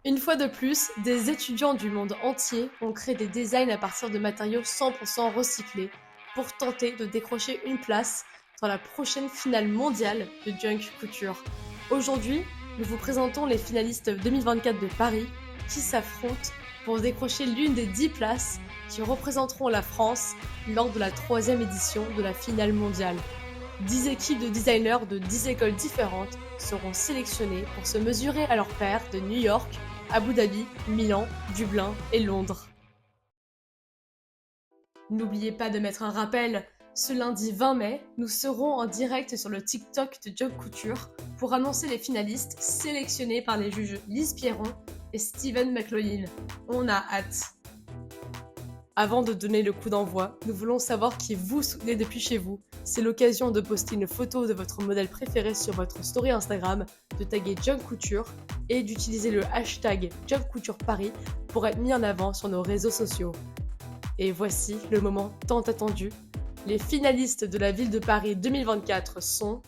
Une fois de plus, des étudiants du monde entier ont créé des designs à partir de matériaux 100% recyclés pour tenter de décrocher une place dans la prochaine finale mondiale de Junk Couture. Aujourd'hui, nous vous présentons les finalistes 2024 de Paris qui s'affrontent pour décrocher l'une des 10 places qui représenteront la France lors de la 3e édition de la finale mondiale. 10 équipes de designers de 10 écoles différentes seront sélectionnées pour se mesurer à leurs pairs de New York, Abu Dhabi, Milan, Dublin et Londres. N'oubliez pas de mettre un rappel, ce lundi 20 mai, nous serons en direct sur le TikTok de Junk Couture pour annoncer les finalistes sélectionnés par les juges Lise Pierron et Steven McLaughlin. On a hâte. Avant de donner le coup d'envoi, nous voulons savoir qui vous soutenez depuis chez vous. C'est l'occasion de poster une photo de votre modèle préféré sur votre story Instagram, de taguer Junk Couture et d'utiliser le hashtag Junk Couture Paris pour être mis en avant sur nos réseaux sociaux. Et voici le moment tant attendu. Les finalistes de la ville de Paris 2024 sont...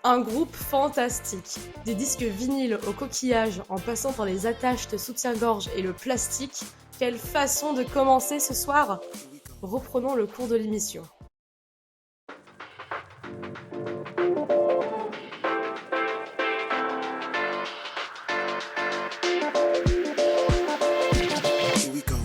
Un groupe fantastique. Des disques vinyles au coquillage en passant par les attaches de soutien-gorge et le plastique. Quelle façon de commencer ce soir! Reprenons le cours de l'émission. Here we go.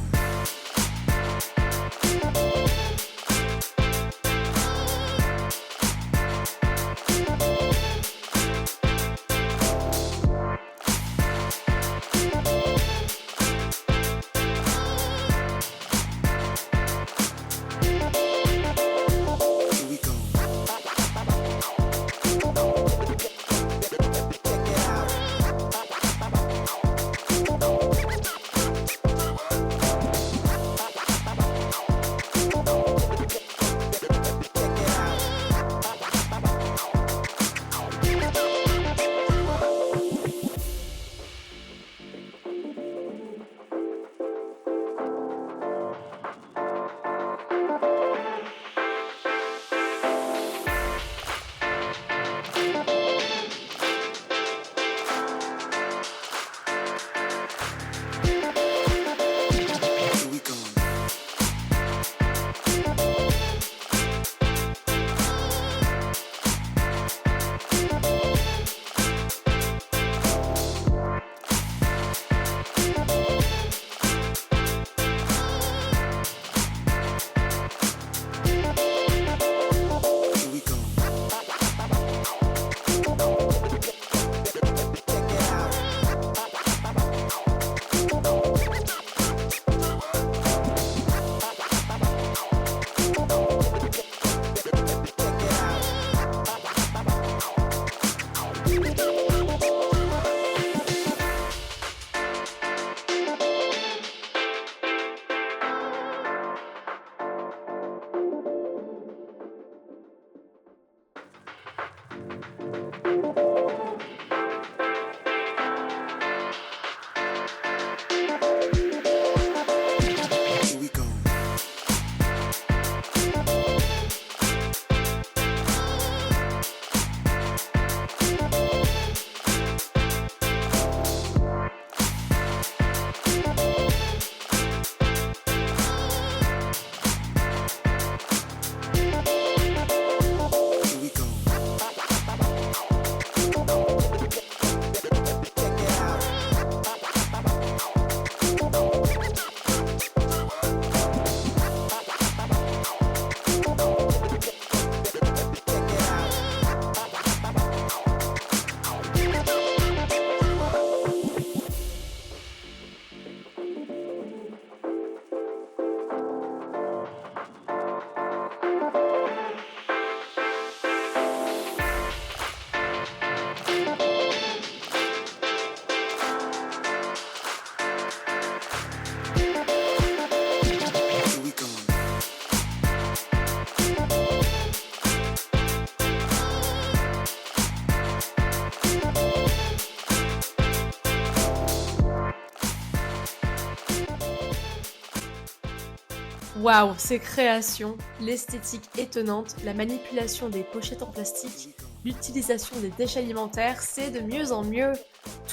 Waouh, ces créations, l'esthétique étonnante, la manipulation des pochettes en plastique, l'utilisation des déchets alimentaires, c'est de mieux en mieux.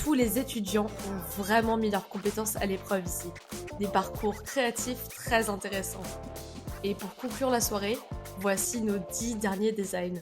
Tous les étudiants ont vraiment mis leurs compétences à l'épreuve ici. Des parcours créatifs très intéressants. Et pour conclure la soirée, voici nos 10 derniers designs.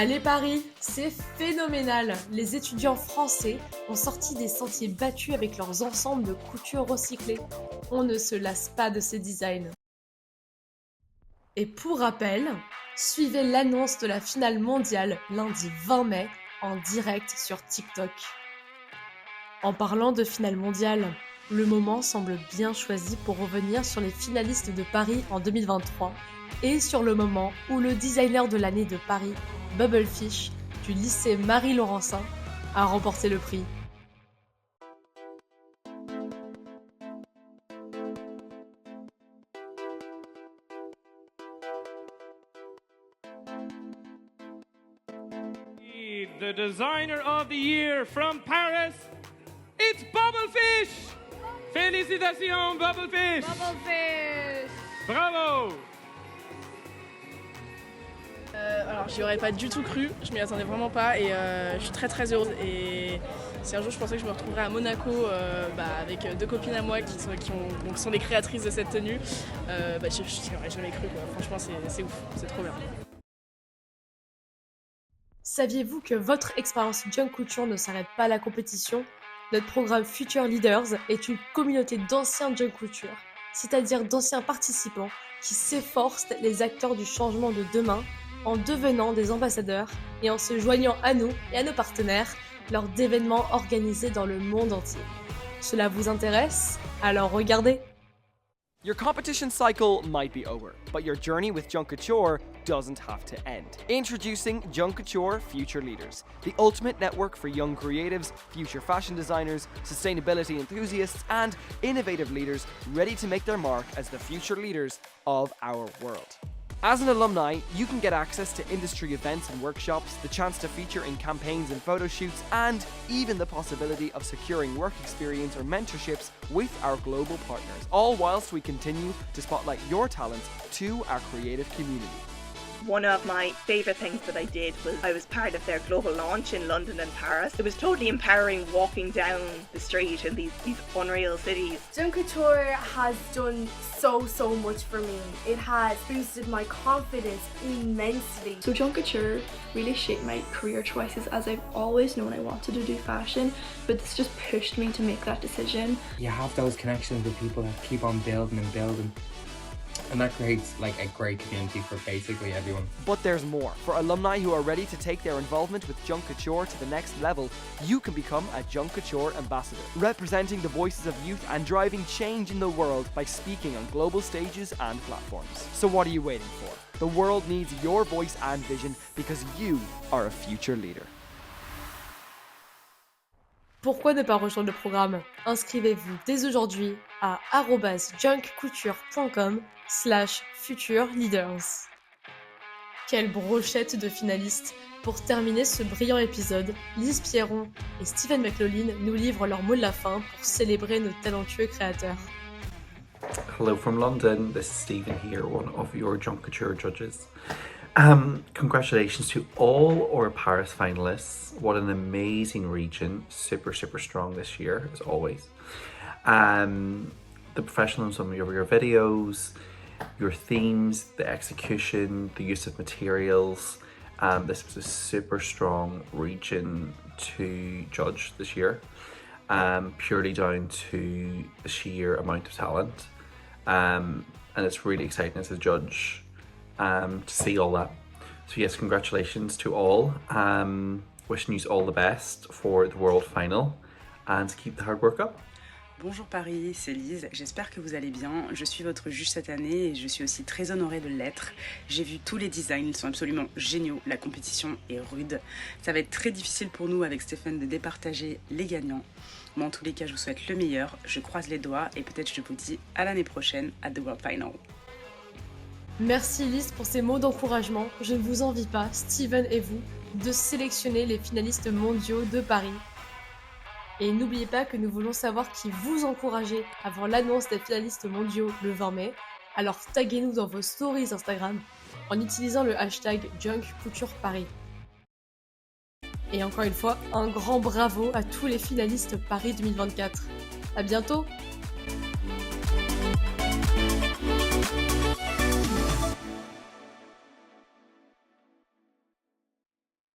Allez Paris, c'est phénoménal! Les étudiants français ont sorti des sentiers battus avec leurs ensembles de couture recyclés. On ne se lasse pas de ces designs. Et pour rappel, suivez l'annonce de la finale mondiale lundi 20 mai en direct sur TikTok. En parlant de finale mondiale, le moment semble bien choisi pour revenir sur les finalistes de Paris en 2023 et sur le moment où le designer de l'année de Paris, Bubblefish, du lycée Marie-Laurencin, a remporté le prix. The designer of the year from Paris, it's Bubblefish! Félicitations, Bubblefish! Bubblefish! Bravo! Alors j'y aurais pas du tout cru, je m'y attendais vraiment pas et je suis très très heureuse. Et si un jour je pensais que je me retrouverais à Monaco avec deux copines à moi qui sont les créatrices de cette tenue, je n'y aurais jamais cru quoi. Franchement c'est ouf, c'est trop bien. Saviez-vous que votre expérience Junk Couture ne s'arrête pas à la compétition? Notre programme Future Leaders est une communauté d'anciens Junk Couture, c'est-à-dire d'anciens participants qui s'efforcent d'être les acteurs du changement de demain en devenant des ambassadeurs et en se joignant à nous et à nos partenaires lors d'événements organisés dans le monde entier. Cela vous intéresse? Alors regardez! Your competition cycle might be over, but your journey with Junk Couture doesn't have to end. Introducing Junk Couture Future Leaders, the ultimate network for young creatives, future fashion designers, sustainability enthusiasts, and innovative leaders ready to make their mark as the future leaders of our world. As an alumni, you can get access to industry events and workshops, the chance to feature in campaigns and photo shoots, and even the possibility of securing work experience or mentorships with our global partners, all whilst we continue to spotlight your talents to our creative community. One of my favourite things that I did was I was part of their global launch in London and Paris. It was totally empowering walking down the street in these unreal cities. Junk Couture has done so much for me. It has boosted my confidence immensely. So Junk Couture really shaped my career choices, as I've always known I wanted to do fashion, but this just pushed me to make that decision. You have those connections with people that keep on building and building. And that creates like a great community for basically everyone. But there's more. For alumni who are ready to take their involvement with Junk Couture to the next level, you can become a Junk Couture ambassador, representing the voices of youth and driving change in the world by speaking on global stages and platforms. So what are you waiting for? The world needs your voice and vision because you are a future leader. Pourquoi ne pas rejoindre le programme? Inscrivez-vous dès aujourd'hui à @junkcouture.com/futureleaders. Quelle brochette de finalistes! Pour terminer ce brillant épisode, Lise Pierron et Stephen McLaughlin nous livrent leur mot de la fin pour célébrer nos talentueux créateurs. Hello from London, this is Stephen here, one of your Junk Couture judges. Congratulations to all our Paris finalists. What an amazing region, super strong this year, as always. The professionalism of your videos, your themes, the execution, the use of materials. This was a super strong region to judge this year, purely down to the sheer amount of talent. And it's really exciting as a judge to see all that. So yes, congratulations to all. Wishing you all the best for the World Final and keep the hard work up. Bonjour Paris, c'est Lise, j'espère que vous allez bien. Je suis votre juge cette année et je suis aussi très honorée de l'être. J'ai vu tous les designs, ils sont absolument géniaux, la compétition est rude. Ça va être très difficile pour nous avec Stéphane de départager les gagnants. Mais en tous les cas, je vous souhaite le meilleur, je croise les doigts et peut-être je vous dis à l'année prochaine à The World Final. Merci Lise pour ces mots d'encouragement. Je ne vous envie pas, Steven et vous, de sélectionner les finalistes mondiaux de Paris. Et n'oubliez pas que nous voulons savoir qui vous encouragez avant l'annonce des finalistes mondiaux le 20 mai. Alors taguez-nous dans vos stories Instagram en utilisant le hashtag JunkCoutureParis. Et encore une fois, un grand bravo à tous les finalistes Paris 2024. À bientôt!